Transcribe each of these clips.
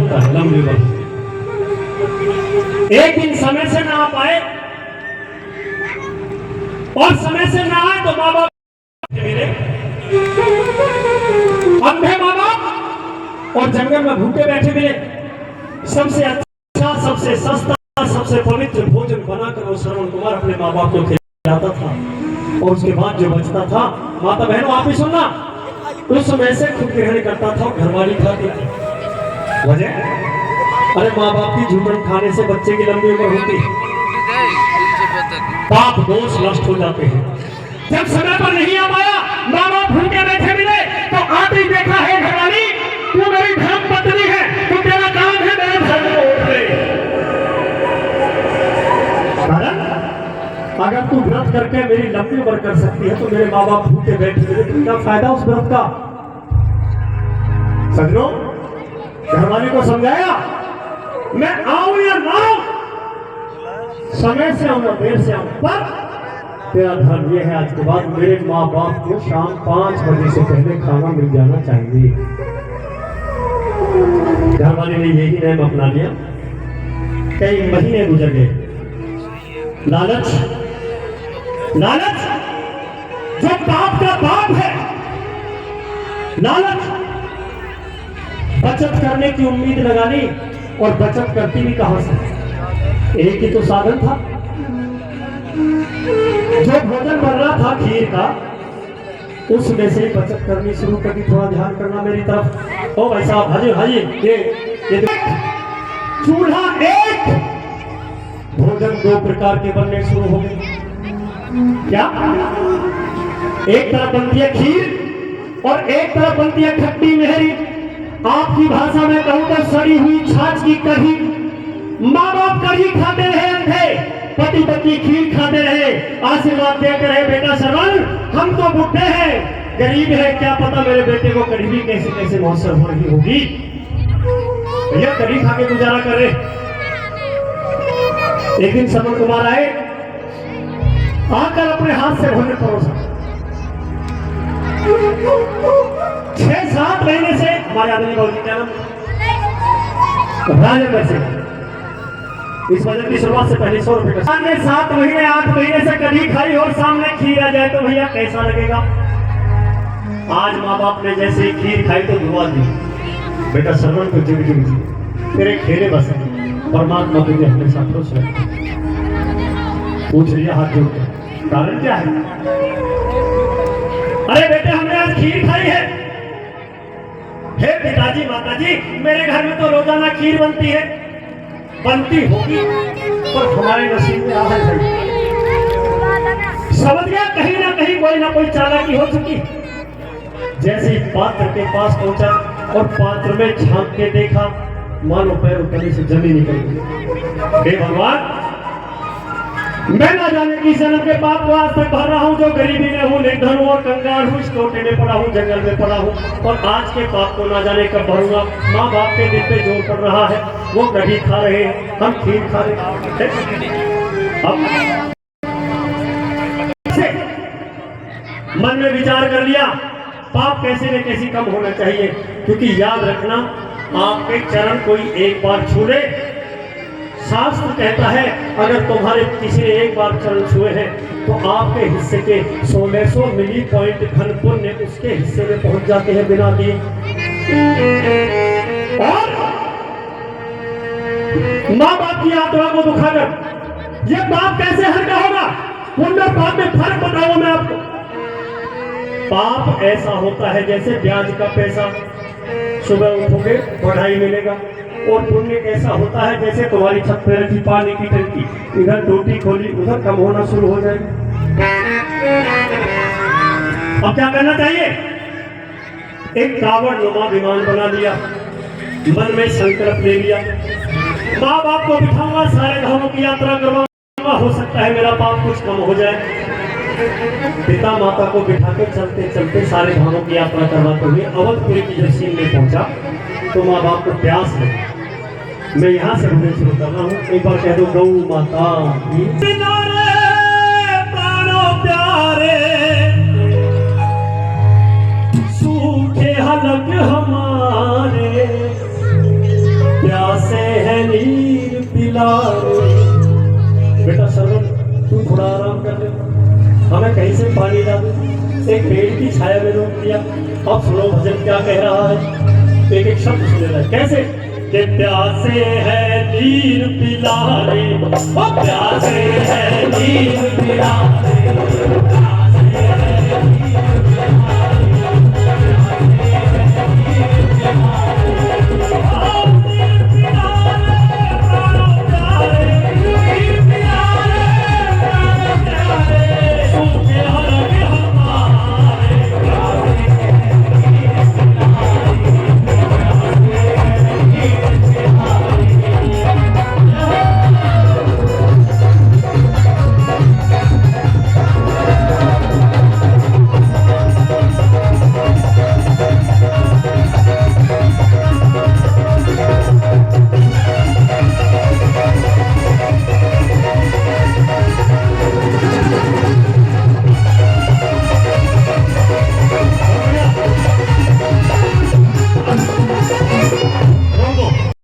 होता है, लंबी उम्र। एक दिन समय से ना आ पाए और समय से ना आए तो माँ बाप मेरे अंधे माँ बाप और जंगल में भूखे बैठे मिले। सबसे अच्छा, सबसे सस्ता, सबसे पवित्र भोजन बनाकर वो श्रवण कुमार अपने माँ बाप को खिलाता था और उसके बाद जो बचता था, माता बहनों आप ही सुनना, उस समय से खुद ग्रहण करता था और घरवाली खाती थी। वजह, अरे माँ बाप की झूठन खाने से बच्चे की लंबी उम्र होती है, पाप दोष नष्ट हो जाते हैं। जब समय पर नहीं आ पाया, माँ बाप भूखे बैठे मिले तो आते ही देखा है घरवाली, तू मेरी धर्म पत्नी है, तू तेरा काम है मेरे धर्म को उठे। अगर तू व्रत करके मेरी लंबी उम्र कर सकती है तो मेरे माँ बाप भूखे बैठे मिले तो क्या फायदा उस व्रत का। सजनों, घरवाली को समझाया, मैं आऊं या ना आऊं, समय से आऊं या देर से आऊं, पर तेरा धर्म यह है आज के बाद मेरे माँ बाप को शाम 5 बजे से पहले खाना मिल जाना चाहिए। घरवाली ने यही नियम अपना लिया। कई महीने गुजर गए। लालच जो पाप का बाप है, लालच बचत करने की उम्मीद लगा ली और बचत करती भी कहां से। एक ही तो साधन था, जो भोजन बन रहा था खीर का, उसमें से बचत करनी शुरू कर दी। थोड़ा ध्यान करना मेरी तरफ। ओ भाई साहब, हाजी हाजी, ये चूल्हा एक, भोजन 2 प्रकार के बनने शुरू हो गए। क्या? एक तरफ बनती है खीर और एक तरफ बनती है खट्टी मेहरी। आपकी भाषा में कहूं तो सड़ी हुई छाछ की कढ़ी। माँ बाप कढ़ी खाते रहे अंधे, पति पत्नी खीर खाते रहे, आशीर्वाद देते रहे, बेटा श्रवण हम तो बुढ़े हैं, गरीब है, क्या पता मेरे बेटे को कढ़ी भी कैसे कैसे मौसम हो रही होगी। भैया कढ़ी खा के गुजारा कर रहे। एक दिन श्रवण कुमार आए, आकर अपने हाथ से भोजन परोसा। 6-7 महीने से हमारे आदमी का क्या नाम, राजेंद्र सिंह, इस भजन की शुरुआत से पहले 100 रुपए का 7 महीने 8 महीने से कढ़ी खाई और सामने खीर आ जाए तो भैया कैसा लगेगा। आज माँ बाप ने जैसे खीर खाई तो दुआ दी, बेटा श्रवण को जुग जुग जी, तेरे खेले बस परमात्मा तुझे हमेशा खुश रखे। पूछ लिया हाथ जोड़ के, कारण क्या है? अरे बेटे हमने आज खीर खाई है। हे पिताजी माताजी, मेरे घर में तो रोजाना खीर बनती है। बनती होगी पर हमारे नसीब में आहत है। समझ गया, कहीं ना कोई चालाकी हो चुकी। जैसे ही पात्र के पास पहुंचा और पात्र में झांक के देखा, मानो पैर उतरने से जमीन निकल गई। हे भगवान, मैं ना जाने किस जन्म के पाप को आज तक भर रहा हूँ, जो गरीबी में हूँ, निर्धन हूँ और कंगाल हूँ, इस टोटे में पड़ा हूँ, जंगल में पड़ा हूँ, और आज के पाप को ना जाने कब भरूंगा। माँ बाप के दिल पे जोर पड़ रहा है, वो कढ़ी खा रहे हैं, हम खीर खा रहे हैं। अब मन में विचार कर लिया, पाप कैसे न कैसे कम होना चाहिए, क्योंकि याद रखना, आपके चरण कोई एक बार छू ले, शास्त्र कहता है अगर तुम्हारे किसी ने एक बार चरण छुए हैं तो आपके हिस्से के 1600 मिली पॉइंट घन पुण्य उसके हिस्से में पहुंच जाते हैं बिना दिए। और माँ बाप की आत्मा को दुखाकर ये पाप कैसे हल्का होगा? पुण्य पाप में फर्क बताऊं मैं आपको। पाप ऐसा होता है जैसे ब्याज का पैसा, सुबह उठोगे बढ़ाई मिलेगा, और पुण्य कैसा होता है जैसे तुम्हारी छत पे रखी पानी की टंकी, इधर टूटी खोली उधर कम होना शुरू हो जाएगी। अब क्या करना चाहिए? एक कावड़ नुमा विमान बना लिया, मन में संकल्प ले लिया, माँ बाप को बिठाऊंगा, सारे धामों की यात्रा करवाऊंगा, हो सकता है मेरा पाप कुछ कम हो जाए। पिता माता को बिठाकर चलते चलते सारे धामों की यात्रा करवाते हुए अवधपुरी की जब सीन में पहुंचा तो माँ बाप को प्यास लगी। मैं यहाँ से भजन शुरू कर रहा हूँ, एक बार कह दो, गौ माता की प्राणों प्यारे सूखे हलक हमारे, प्यासे है नीर पिला रे। बेटा सरवन तू थोड़ा आराम कर ले, हमें कहीं से पानी डाल दे। एक पेड़ की छाया में रोक दिया। अब सुनो भजन क्या कह रहा है, एक एक शब्द सुन रहा है कैसे कि प्यासे है नीर पिला रे, ओ प्यासे है नीर पिला रे, प्यासे है नीर पिला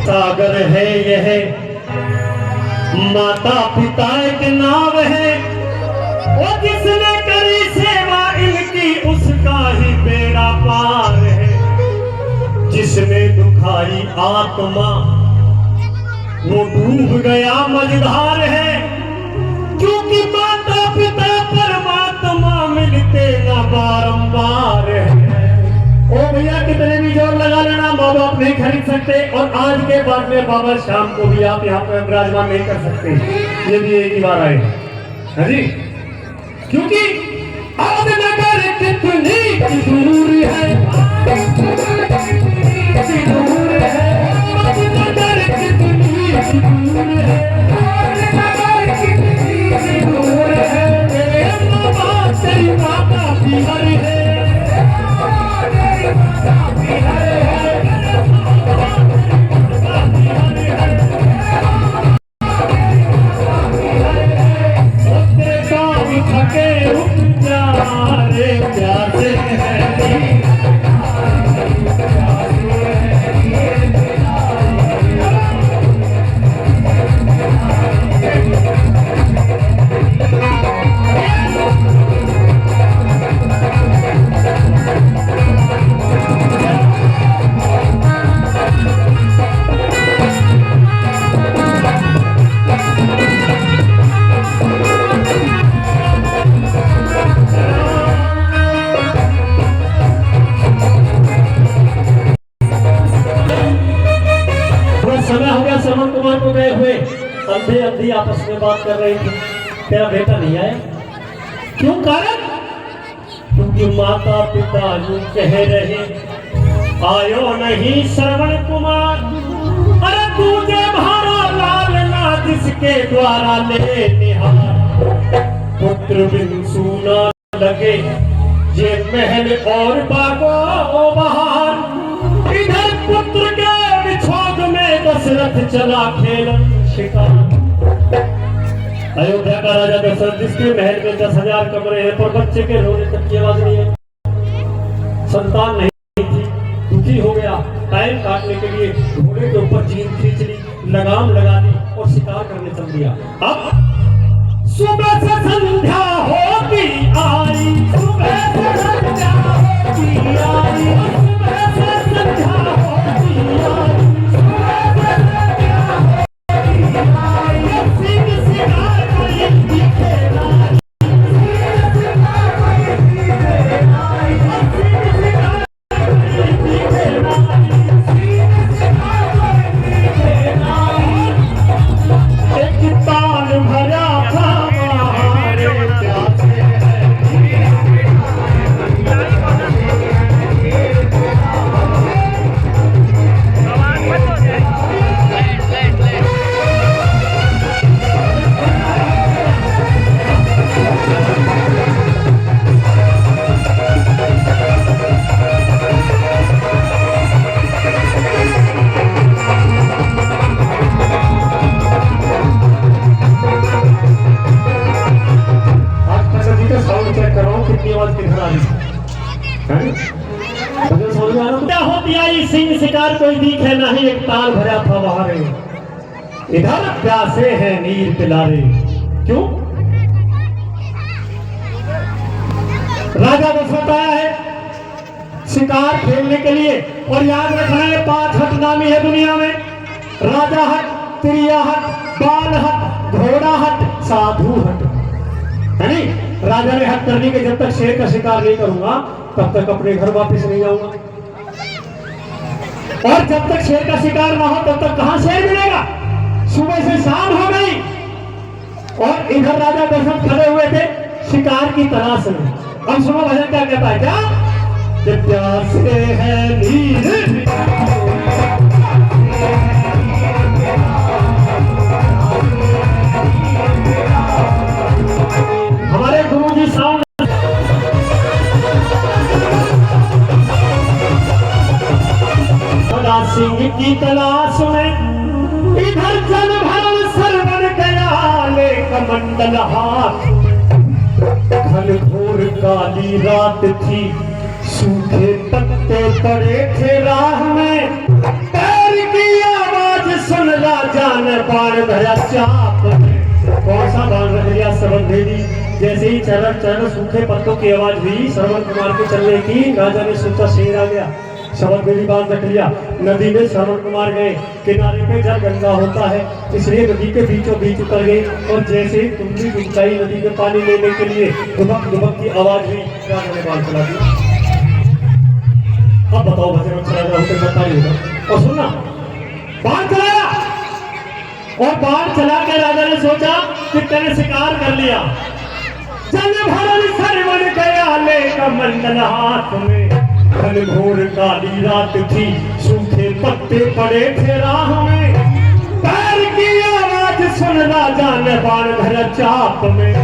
सागर है यह माता पिता एक नाव है, वो जिसने करी सेवा इनकी उसका ही बेड़ा पार है। जिसने दुखाई आत्मा वो डूब गया मझधार है, क्योंकि माता पिता परमात्मा मिलते ना बारंबार है। ओ भैया कितने भी जोर लगा लेना, माँ बाप नहीं खरीद सकते और आज के बाद में बाबा शाम को भी आप यहाँ पे विराजमान नहीं कर सकते यदि एक ही बार आए। हाँ जी, क्योंकि अब नगर कितनी दूर है, दूर है, अब नगर कितनी दूर है, दूर है, तेरे माँ तेरी माता भी हरी है। अंधे अंधी आपस में बात कर रहे थे, तेरा बेटा नहीं आया, क्यों? कारण क्योंकि माता पिता यूं कह रहे आयो नहीं श्रवण कुमार, अरे तुझे भारा लाल ना जिसके द्वारा ले निहार। पुत्र बिन सूना लगे ये महल और बागो बहार, इधर पुत्र के विछोद में दशरथ चला खेलन शिकार। अयोध्या का राजा दशरथ जिसके महल में 10,000 कमरे हैं पर बच्चे के रोने तक की आवाज नहीं है, संतान नहीं थी, दुखी हो गया, टाइम काटने के लिए घोड़े के ऊपर जीन खींच ली, लगाम लगा ली और शिकार करने चल दिया। अब सुबह से संध्या होती आई, सुबह से संध्या होती आई, सुबह से संध्या होती आई, शिकार कोई दिखे नहीं, एक ताल भरा था बहारे, इधर प्यासे हैं नीर पिलारे। क्यों? राजा दशरथ आया है शिकार खेलने के लिए, और याद रखना है 5 हट नामी है दुनिया में, राजा हट, त्रिया हट, बाल हट, घोड़ा हट, साधु हट, है नहीं? राजा ने हट करनी के जब तक शेर का शिकार नहीं करूंगा तब तक अपने घर वापस नहीं जाऊंगा, और जब तक शेर का शिकार ना हो तब तक कहां शेर मिलेगा? सुबह से शाम हो गई और इधर राजा दशरथ खड़े हुए थे शिकार की तलाश में। अब सुनो भजन क्या कहता है, क्या कि प्यासे है नीर, हमारे गुरु जी साउंड सिंह की तलाश में इधर जल भरल सरवन गया ले कमंडल हाथ, घन घोर काली रात थी, सूखे पत्ते पड़े थे राह में, पैर की आवाज सुन राजा ने बाण धरा चाप में। कौन सा बाण रख लिया? श्रवण भेदी। जैसे ही चरण चरण सूखे पत्तों की आवाज हुई श्रवण कुमार के चलने की, राजा ने सोचा शेर आ गया, शबद बेली बांध रख लिया। नदी में श्रवण कुमार गए, किनारे पे जल गंगा होता है इसलिए नदी के बीचों बीच उतर गए, और जैसे ही तुमने डुबकाई नदी में पानी लेने के लिए दुबक दुबक की आवाज हुई, राजा ने बाण चला दिया। अब बताओ भजन चला रहा होकर बताइएगा, और सुनना बाण चलाया, और बाण चला के राजा ने सोचा कि मैंने शिकार कर लिया। जल भरल सरवन गया ले कमंडल हाथ में, घन घोर काली रात थी, सूखे पत्ते पड़े थे राह में, पैर की आवाज सुन राजा ने बाण धरा चाप में।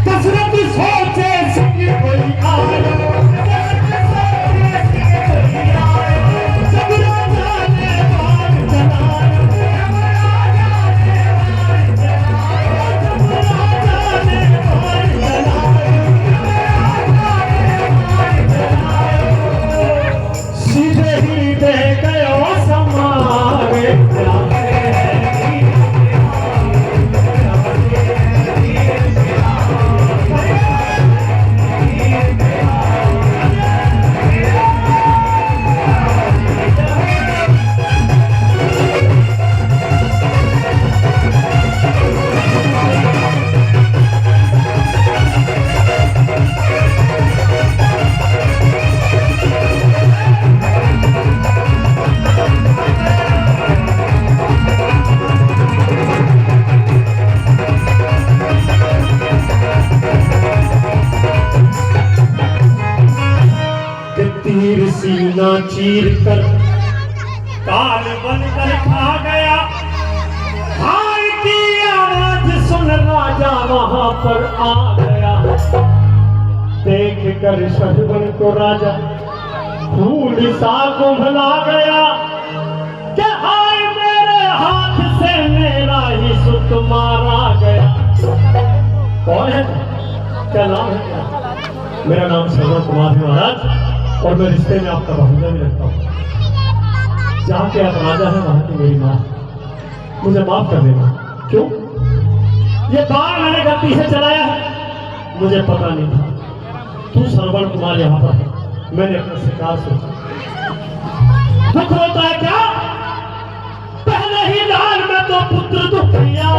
दशरथ सोचे सिंह कोई आया, जब राजा ने बाण चलाया, सीधे ही दे गयो समारे। तीर सीना चीर कर काल बनकर खा गया, हाय की आवाज सुन राजा वहां पर आ गया। देख कर शहबन को राजा फूल सा कुंभला गया, कि हाय मेरे हाथ से मेरा ही सुत मारा गया। कौन है? क्या नाम है? क्या? मेरा नाम श्रवण कुमार है महाराज, और मैं रिश्ते में आपका भांजा भी रखता हूँ। जहाँ के आप राजा हैं वहाँ की मेरी माँ, मुझे माफ कर देना। क्यों? ये बाण मैंने गलती से चलाया है, मुझे पता नहीं था। तू श्रवण कुमार यहाँ पर है, मैंने अपना शिकार सोचा। दुख होता है क्या? पहले ही लाल में तो पुत्र दुखिया,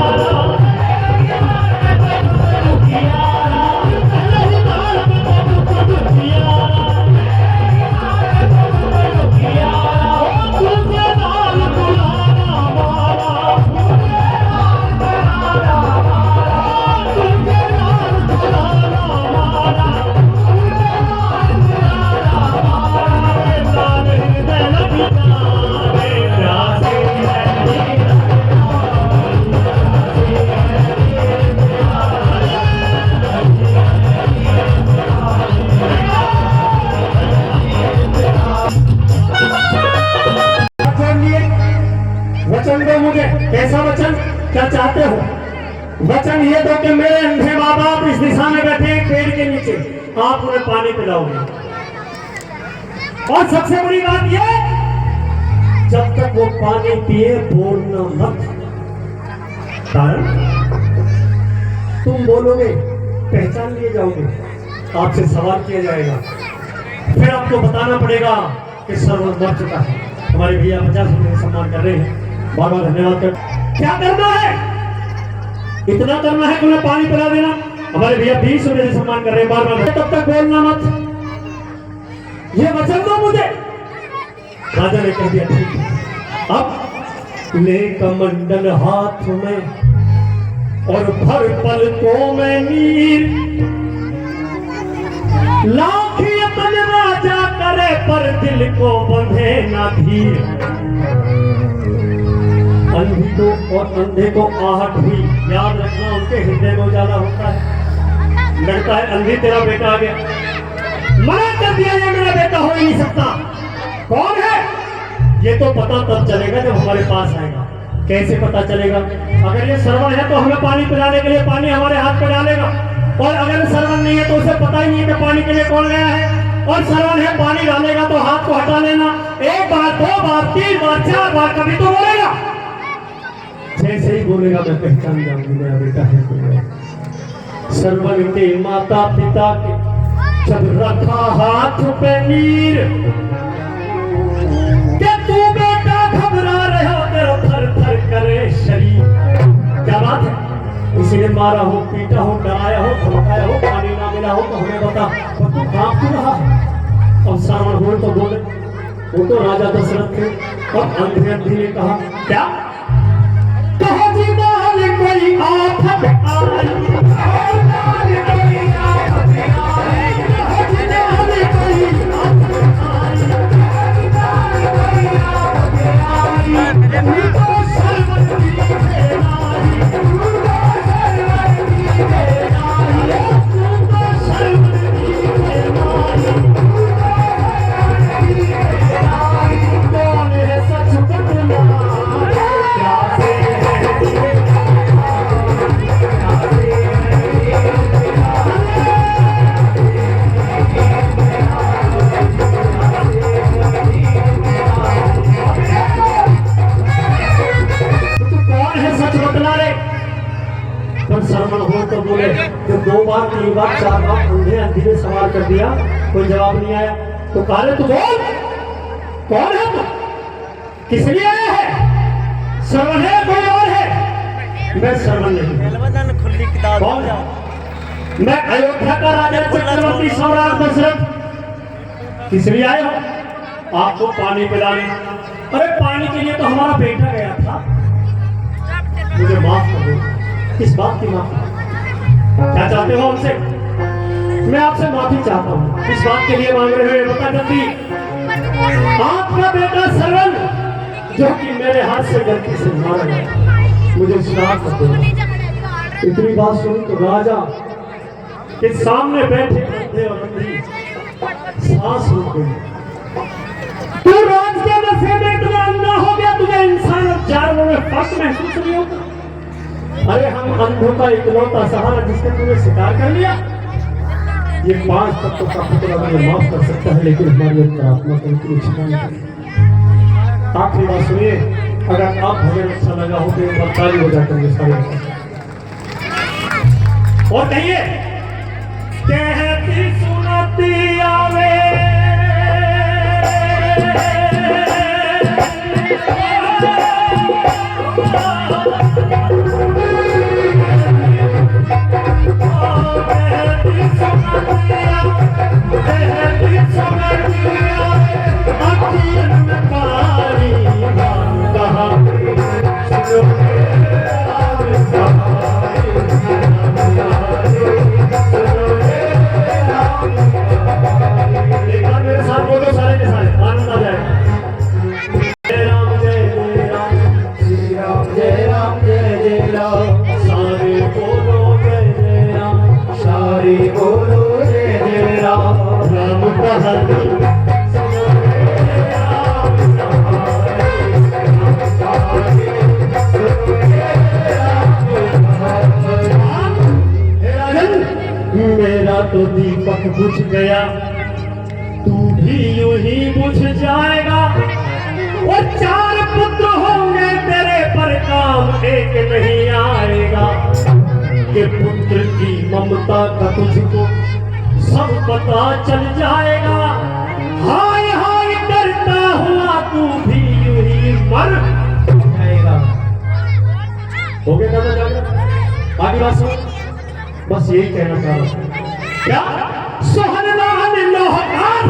वचन दो मुझे। कैसा वचन? क्या चाहते हो? वचन ये दो कि मेरे अंधे माँ बाप इस दिशा में बैठे पेड़ के नीचे, आप उन्हें पानी पिलाओगे। और सबसे बड़ी बात ये जब तक वो पानी पिए बोलना मत। कारण तुम बोलोगे पहचान लिए जाओगे, आपसे सवाल किया जाएगा, फिर आपको बताना पड़ेगा कि सरवर मर चुका है। हमारे भैया 50 रुपये सम्मान कर रहे हैं, बार बार धन्यवाद कर। क्या करना है? इतना करना है कि उन्हें पानी पिला देना। हमारे भैया 20 रुपये से सम्मान कर रहे हैं, बार बार। तब तक बोलना मत, ये वचन दो मुझे। राजा ने कह दिया ठीक है। अब ले कमंडल हाथ में और भर पलकों में नीर, लाख यतन राजा करे पर दिल को बंधे ना धीर। अंधी को और अंधे को आहट हुई, याद रखना उनके हृदय में उजाला होता है। लगता है अंधी तेरा बेटा आ गया, मना कर दिया ये मेरा बेटा हो ही नहीं सकता। कौन है? ये तो पता तब चलेगा जब हमारे पास आएगा। कैसे पता चलेगा? अगर ये सरवन है तो हमें पानी पिलाने के लिए पानी हमारे हाथ पे डालेगा, और अगर सरवन नहीं है तो उसे पता ही नहीं है कि पानी के लिए कौन गया है। और सरवन है, पानी डालेगा तो हाथ को हटा लेना। एक बार, 2 बार, 3 बार, 4 बार, कभी तो बोलेगा। जैसे ही बोलेगा मैं पहचान जाऊंगी मेरा बेटा है तो। सरवन के माता पिता के जब रखा हाथ पे नीर, क्या तू बेटा घबरा रहे हो, तेरा थर थर करे शरीर। क्या बात है? किसी ने मारा हो, पीटा हो, डराया हो, धमकाया हो, पानी ना मिला हो तो हमें बता, तो तू कांप क्यों रहा है? और सावन हो तो बोले, वो तो राजा दशरथ थे। और अंधे अंधी ने कहा क्या? कहो जी माल कोई आफत आई, तो बोले। जब 2 बार 3 बार 4 बार अंधे अंधी ने सवाल कर दिया, कोई जवाब नहीं आया, तो कहा तू बोल, कौन है तू, किस लिए आया है? सरवन है कोई और है? मैं सरवन नहीं। खुली किताब कौन? मैं अयोध्या का राजा चक्रवर्ती सम्राट दशरथ। किस लिए आए हो? आपको पानी पिलाने। अरे पानी के लिए तो हमारा बेटा गया था, मुझे माफ कर दो। किस बात की माफी? क्या चाहते हो हमसे? मैं आपसे माफी चाहता हूँ। किस बात के लिए मांग रहे हो बता जल्दी। आपका बेटा सरवन जो कि मेरे हाथ से गलती से मारा गया, मुझे श्राप मत दो। इतनी बात सुनी तो राजा के सामने बैठे अंधे और अंधी सांस रुक गई। तू राज के नशे में इतना अंधा हो गया, तुझे इंसान और जानवरों में फर्क महसूस नहीं होता? अरे हम अंधों का इकलौता सहारा जिसने तुम्हें शिकार कर लिया। ये 5 तत्वों का पुत्र हमें माफ कर सकता है, लेकिन हमारी अंतरात्मा को इतनी क्षमा नहीं। आखिरी बात सुनिए, अगर आप भजन अच्छा लगा हो तो एक बार ताली हो जाकर सारे और कहिए कहती सुनती आवे मेरा तो दीपक बुझ गया, तू भी यूं ही बुझ जाएगा। और काम एक नहीं आएगा कि पुत्र की ममता का तुझको सब पता चल जाएगा। हाय हाय करता हुआ तू भी यूं ही मर जाएगा। हो गया दादा जागरण? आगे बात सुन, बस यही कहना चाह रहा हूं। क्या सोहन लाल लोहकार